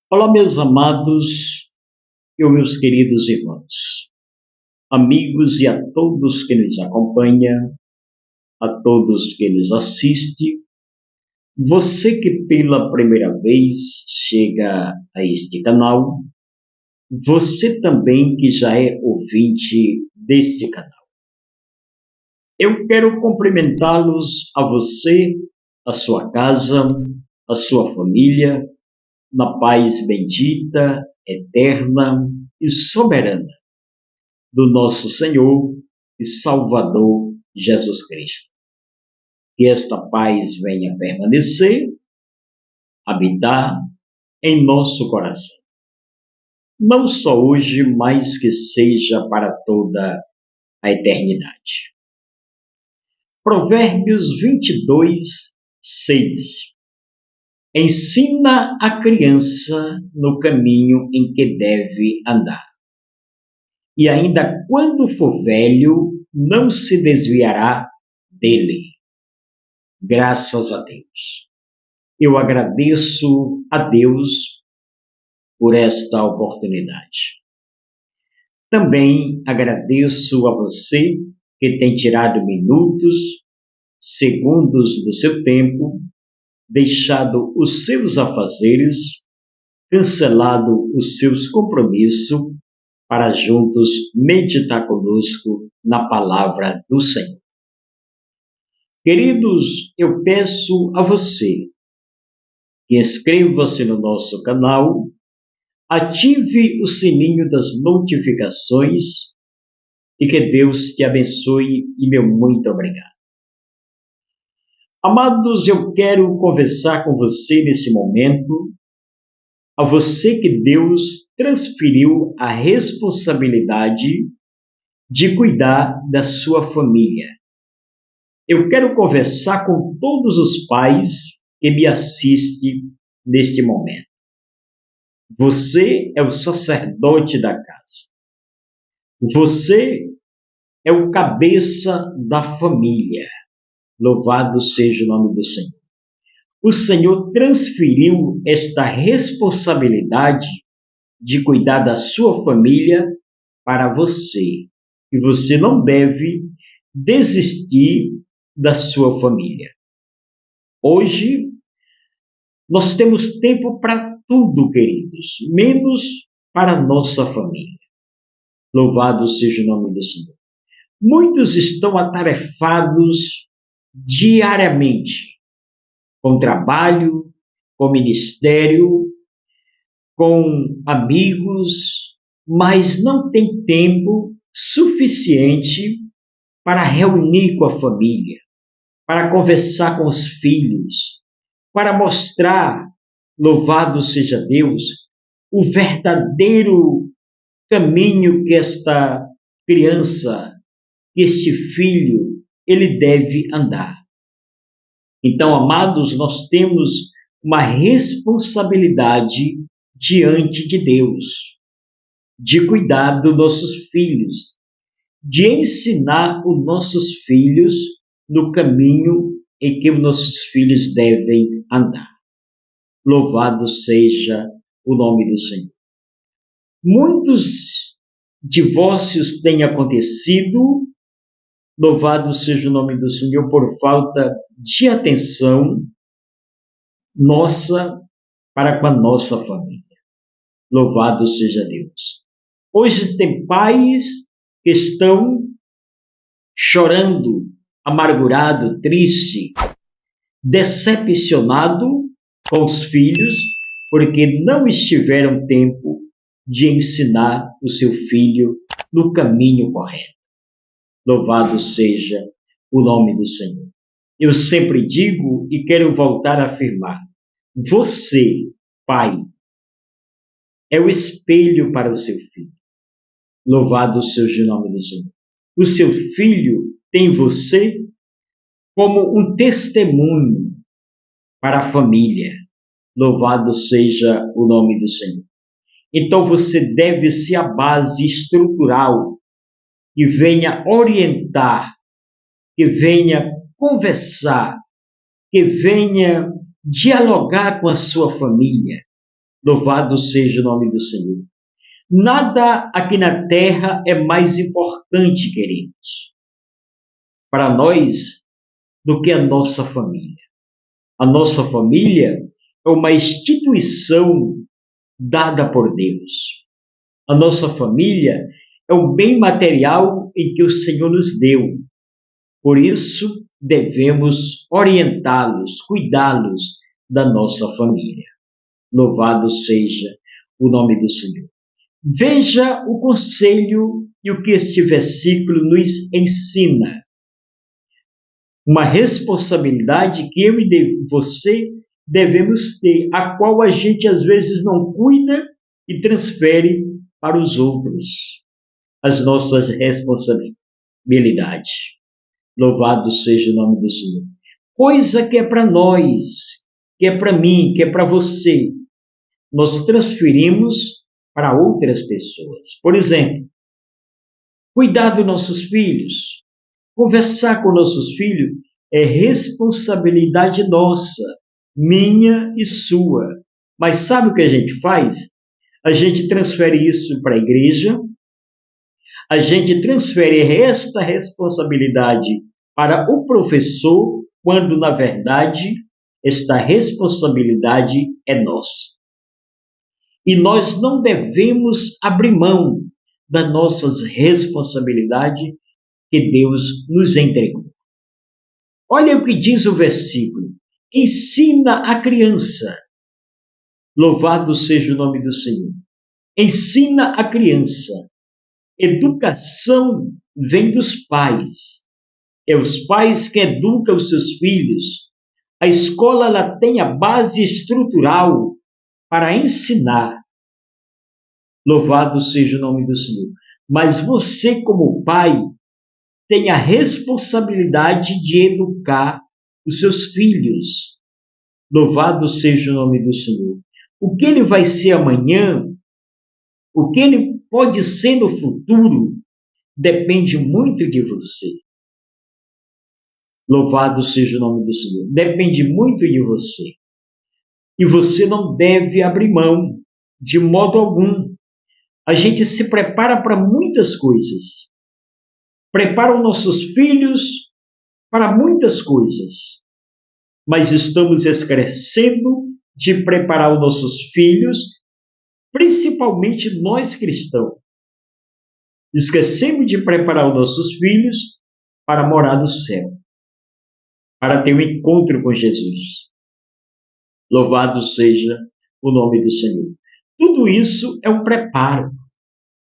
Olá, meus amados e meus queridos irmãos, amigos e a todos que nos acompanham, a todos que nos assistem, você que pela primeira vez chega a este canal, você também que já é ouvinte deste canal. Eu quero cumprimentá-los a você, a sua casa, a sua família, na paz bendita, eterna e soberana do nosso Senhor e Salvador Jesus Cristo. Que esta paz venha permanecer, habitar em nosso coração. Não só hoje, mas que seja para toda a eternidade. Provérbios 22, 6. Ensina a criança no caminho em que deve andar. E ainda quando for velho, não se desviará dele. Graças a Deus. Eu agradeço a Deus por esta oportunidade. Também agradeço a você que tem tirado minutos, segundos do seu tempo, deixado os seus afazeres, cancelado os seus compromissos, para juntos meditar conosco na palavra do Senhor. Queridos, eu peço a você que inscreva-se no nosso canal, ative o sininho das notificações e que Deus te abençoe e meu muito obrigado. Amados, eu quero conversar com você nesse momento, a você que Deus transferiu a responsabilidade de cuidar da sua família. Eu quero conversar com todos os pais que me assistem neste momento. Você é o sacerdote da casa. Você é o cabeça da família. Louvado seja o nome do Senhor. O Senhor transferiu esta responsabilidade de cuidar da sua família para você. E você não deve desistir da sua família. Hoje, nós temos tempo para tudo, queridos, menos para a nossa família. Louvado seja o nome do Senhor. Muitos estão atarefados diariamente com trabalho, com ministério, com amigos, mas não tem tempo suficiente para reunir com a família, para conversar com os filhos, para mostrar, louvado seja Deus, o verdadeiro caminho que esta criança, este filho, ele deve andar. Então, amados, nós temos uma responsabilidade diante de Deus, de cuidar dos nossos filhos, de ensinar os nossos filhos no caminho em que os nossos filhos devem andar. Louvado seja o nome do Senhor. Muitos divórcios têm acontecido, louvado seja o nome do Senhor, por falta de atenção nossa para com a nossa família. Louvado seja Deus. Hoje tem pais que estão chorando, amargurado, triste, decepcionado com os filhos, porque não estiveram tempo de ensinar o seu filho no caminho correto. Louvado seja o nome do Senhor. Eu sempre digo e quero voltar a afirmar, você, pai, é o espelho para o seu filho. Louvado seja o nome do Senhor. O seu filho tem você como um testemunho para a família. Louvado seja o nome do Senhor. Então você deve ser a base estrutural que venha orientar, que venha conversar, que venha dialogar com a sua família, Louvado seja o nome do Senhor. Nada aqui na terra é mais importante, queridos, para nós do que a nossa família. A nossa família é uma instituição dada por Deus. A nossa família é um bem material em que o Senhor nos deu. Por isso, devemos orientá-los, cuidá-los da nossa família. Louvado seja o nome do Senhor. Veja o conselho e o que este versículo nos ensina. Uma responsabilidade que eu e você devemos ter, a qual a gente às vezes não cuida e transfere para os outros as nossas responsabilidades. Louvado seja o nome do Senhor. Coisa que é para nós, que é para mim, que é para você, nós transferimos para outras pessoas. Por exemplo, cuidar dos nossos filhos, conversar com nossos filhos é responsabilidade nossa, minha e sua. Mas sabe o que a gente faz? A gente transfere isso para a igreja, a gente transfere esta responsabilidade para o professor, quando, na verdade, esta responsabilidade é nossa. E nós não devemos abrir mão das nossas responsabilidades que Deus nos entregou. Olha o que diz o versículo. Ensina a criança. Louvado seja o nome do Senhor. Ensina a criança. Educação vem dos pais. É os pais que educam os seus filhos. A escola ela tem a base estrutural para ensinar. Louvado seja o nome do Senhor. Mas você, como pai, tem a responsabilidade de educar os seus filhos. Louvado seja o nome do Senhor. O que ele vai ser amanhã, o que ele pode ser no futuro, depende muito de você. Louvado seja o nome do Senhor. Depende muito de você. E você não deve abrir mão, de modo algum. A gente se prepara para muitas coisas. Prepara os nossos filhos para muitas coisas. Mas estamos esquecendo de preparar os nossos filhos, principalmente nós cristãos. Esquecemos de preparar os nossos filhos para morar no céu, para ter um encontro com Jesus. Louvado seja o nome do Senhor. Tudo isso é um preparo.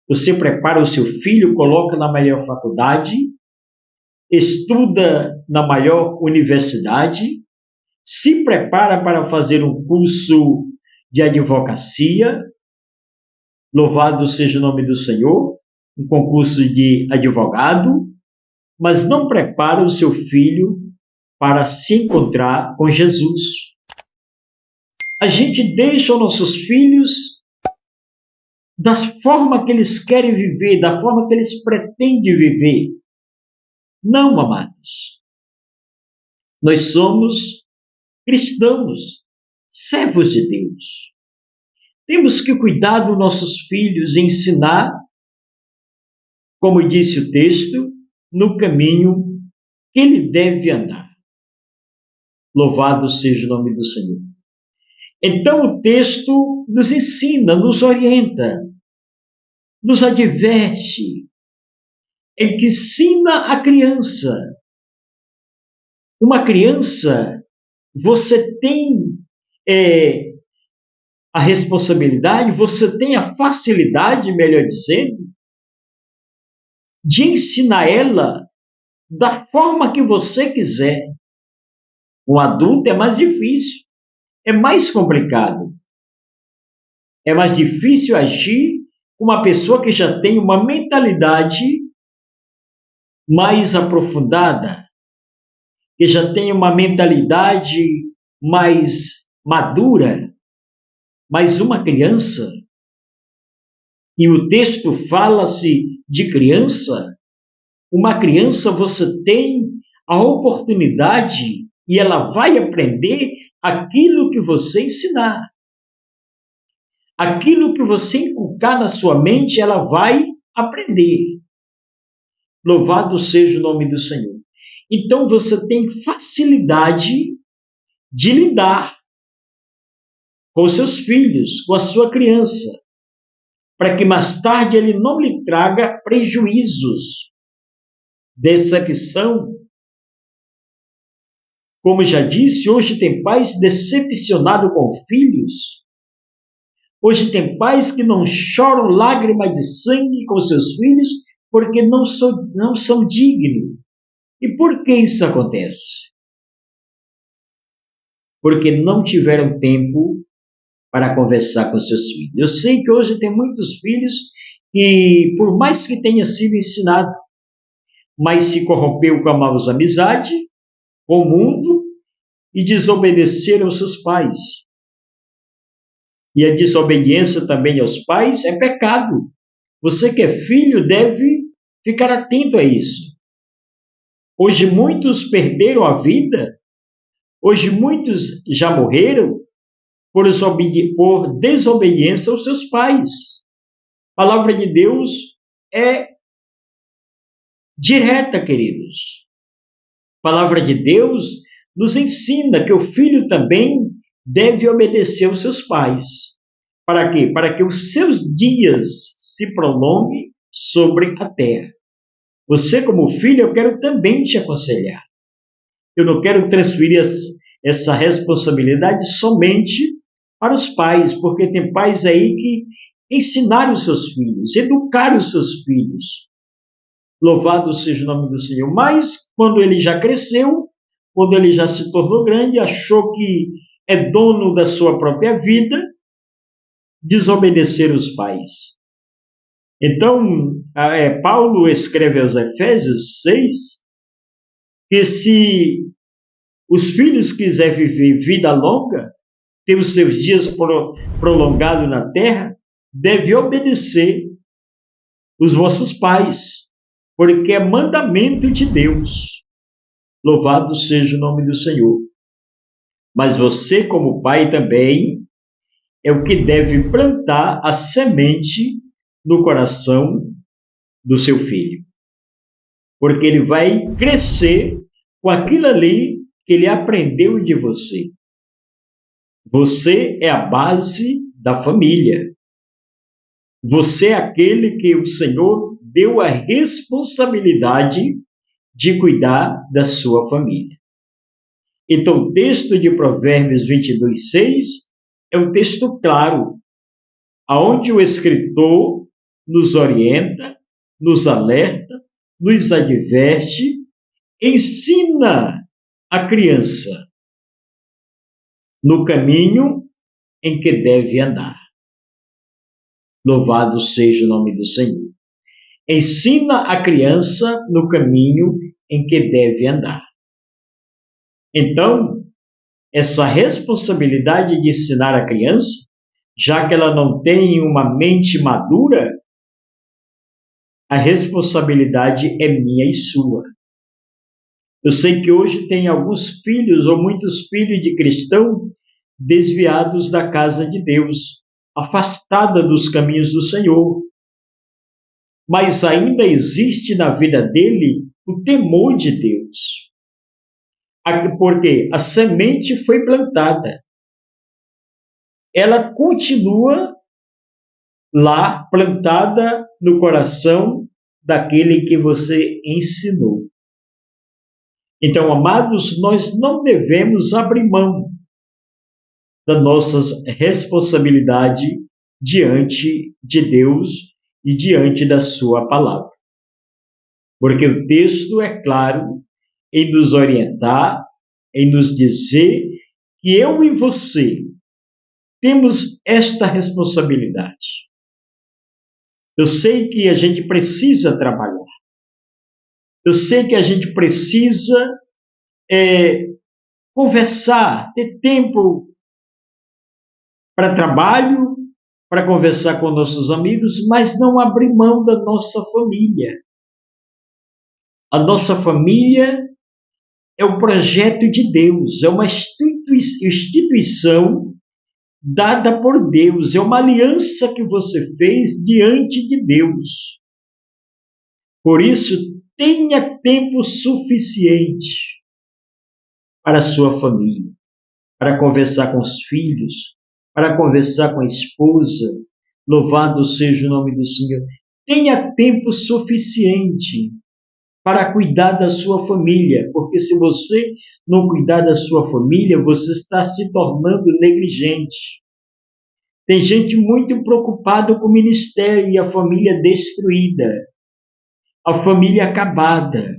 Você prepara o seu filho, coloca na melhor faculdade, estuda na maior universidade, se prepara para fazer um curso de advocacia. Louvado seja o nome do Senhor, um concurso de advogado, mas não prepara o seu filho para se encontrar com Jesus. A gente deixa os nossos filhos da forma que eles querem viver, da forma que eles pretendem viver. Não, amados. Nós somos cristãos, servos de Deus. Temos que cuidar dos nossos filhos, ensinar, como disse o texto, no caminho que ele deve andar. Louvado seja o nome do Senhor. Então o texto nos ensina, nos orienta, nos adverte, em que ensina a criança. Uma criança, você tem a responsabilidade, você tem a facilidade, melhor dizendo, de ensinar ela da forma que você quiser. Um adulto é mais difícil, é mais complicado. É mais difícil agir com uma pessoa que já tem uma mentalidade mais aprofundada, que já tem uma mentalidade mais madura. Mas uma criança, e o texto fala-se de criança, uma criança você tem a oportunidade e ela vai aprender aquilo que você ensinar. Aquilo que você inculcar na sua mente, ela vai aprender. Louvado seja o nome do Senhor. Então você tem facilidade de lidar com os seus filhos, com a sua criança, para que mais tarde ele não lhe traga prejuízos, decepção. Como já disse, hoje tem pais decepcionados com filhos. Hoje tem pais que não choram lágrimas de sangue com seus filhos porque não são dignos. E por que isso acontece? Porque não tiveram tempo para conversar com seus filhos. Eu sei que hoje tem muitos filhos que, por mais que tenha sido ensinado, mas se corrompeu com a má amizade, com o mundo, e desobedeceram aos seus pais. E a desobediência também aos pais é pecado. Você que é filho deve ficar atento a isso. Hoje muitos perderam a vida, hoje muitos já morreram por desobediência aos seus pais. A palavra de Deus é direta, queridos. A palavra de Deus nos ensina que o filho também deve obedecer aos seus pais. Para quê? Para que os seus dias se prolonguem sobre a terra. Você, como filho, eu quero também te aconselhar. Eu não quero transferir essa responsabilidade somente para os pais, porque tem pais aí que ensinaram os seus filhos, educaram os seus filhos. Louvado seja o nome do Senhor. Mas, quando ele já cresceu, quando ele já se tornou grande, achou que é dono da sua própria vida, desobedecer os pais. Então, Paulo escreve aos Efésios 6 que se os filhos quiserem viver vida longa, ter os seus dias prolongados na terra, deve obedecer os vossos pais, porque é mandamento de Deus. Louvado seja o nome do Senhor. Mas você, como pai também, é o que deve plantar a semente no coração do seu filho. Porque ele vai crescer com aquilo ali que ele aprendeu de você. Você é a base da família. Você é aquele que o Senhor deu a responsabilidade de cuidar da sua família. Então, o texto de Provérbios 22:6 é um texto claro, aonde o escritor nos orienta, nos alerta, nos adverte, ensina a criança no caminho em que deve andar. Louvado seja o nome do Senhor. Ensina a criança no caminho em que deve andar. Então, essa responsabilidade de ensinar a criança, já que ela não tem uma mente madura, a responsabilidade é minha e sua. Eu sei que hoje tem alguns filhos ou muitos filhos de cristão desviados da casa de Deus, afastada dos caminhos do Senhor. Mas ainda existe na vida dele o temor de Deus. Porque a semente foi plantada. Ela continua lá, plantada no coração daquele que você ensinou. Então, amados, nós não devemos abrir mão da nossa responsabilidade diante de Deus e diante da sua palavra. Porque o texto é claro em nos orientar, em nos dizer que eu e você temos esta responsabilidade. Eu sei que a gente precisa trabalhar. Eu sei que a gente precisa conversar, ter tempo para trabalho, para conversar com nossos amigos, mas não abrir mão da nossa família. A nossa família é o projeto de Deus, é uma instituição dada por Deus, é uma aliança que você fez diante de Deus. Por isso, tenha tempo suficiente para a sua família, para conversar com os filhos, para conversar com a esposa. Louvado seja o nome do Senhor. Tenha tempo suficiente para cuidar da sua família, porque se você não cuidar da sua família, você está se tornando negligente. Tem gente muito preocupada com o ministério e a família destruída, a família acabada.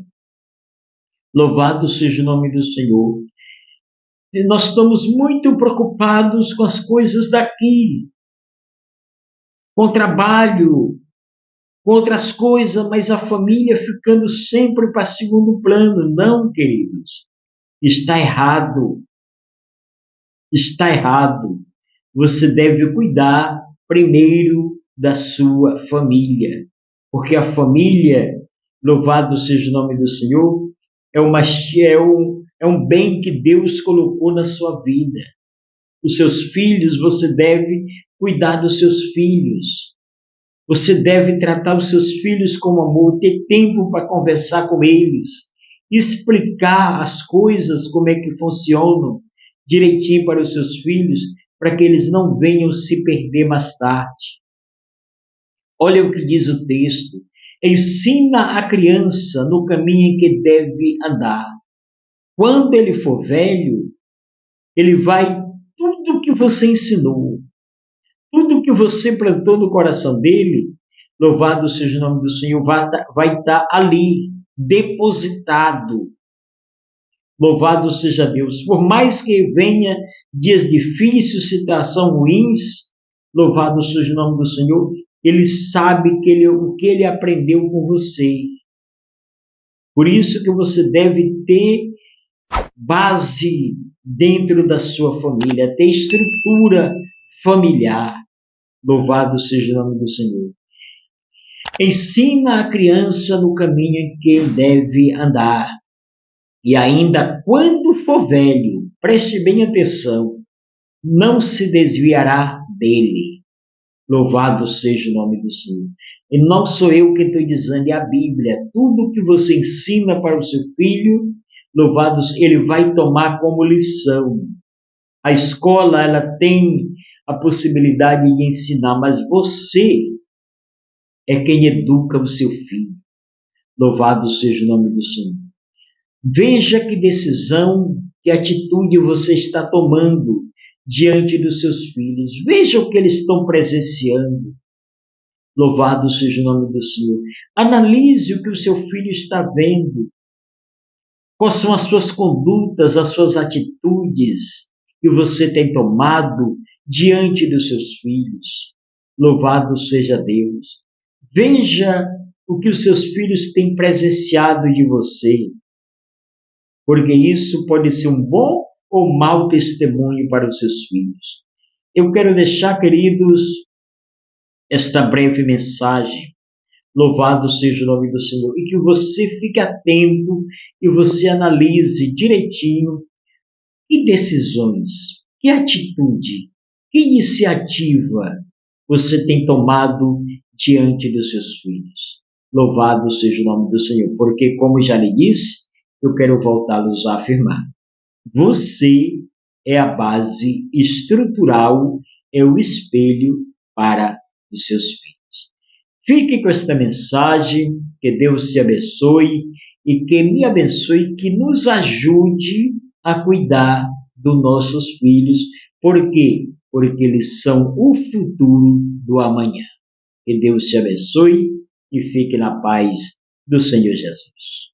Louvado seja o nome do Senhor. E nós estamos muito preocupados com as coisas daqui, com o trabalho, com outras coisas, mas a família ficando sempre para segundo plano. Não, queridos, está errado. Está errado. Você deve cuidar primeiro da sua família, porque a família, louvado seja o nome do Senhor, é um bem que Deus colocou na sua vida. Os seus filhos, você deve cuidar dos seus filhos. Você deve tratar os seus filhos com amor, ter tempo para conversar com eles, explicar as coisas, como é que funcionam direitinho para os seus filhos, para que eles não venham se perder mais tarde. Olha o que diz o texto. Ensina a criança no caminho em que deve andar. Quando ele for velho, ele vai, tudo que você ensinou, tudo que você plantou no coração dele, louvado seja o nome do Senhor, vai estar ali, depositado. Louvado seja Deus. Por mais que venha dias difíceis, situações ruins, louvado seja o nome do Senhor, ele sabe o que ele aprendeu com você. Por isso que você deve ter base dentro da sua família, ter estrutura familiar. Louvado seja o nome do Senhor. Ensina a criança no caminho em que deve andar. E ainda quando for velho, preste bem atenção, não se desviará dele. Louvado seja o nome do Senhor. E não sou eu que estou dizendo, é a Bíblia. Tudo que você ensina para o seu filho, louvado, ele vai tomar como lição. A escola, ela tem a possibilidade de ensinar, mas você é quem educa o seu filho. Louvado seja o nome do Senhor. Veja que decisão, que atitude você está tomando diante dos seus filhos. Veja o que eles estão presenciando. Louvado seja o nome do Senhor. Analise o que o seu filho está vendo. Quais são as suas condutas, as suas atitudes que você tem tomado diante dos seus filhos. Louvado seja Deus. Veja o que os seus filhos têm presenciado de você, porque isso pode ser um bom ou mau testemunho para os seus filhos. Eu quero deixar, queridos, esta breve mensagem. Louvado seja o nome do Senhor. E que você fique atento e você analise direitinho que decisões, que atitude, que iniciativa você tem tomado diante dos seus filhos. Louvado seja o nome do Senhor. Porque, como já lhe disse, eu quero voltá-los a afirmar. Você é a base estrutural, é o espelho para os seus filhos. Fique com esta mensagem, que Deus te abençoe e que me abençoe, que nos ajude a cuidar dos nossos filhos. Por quê? Porque eles são o futuro do amanhã. Que Deus te abençoe e fique na paz do Senhor Jesus.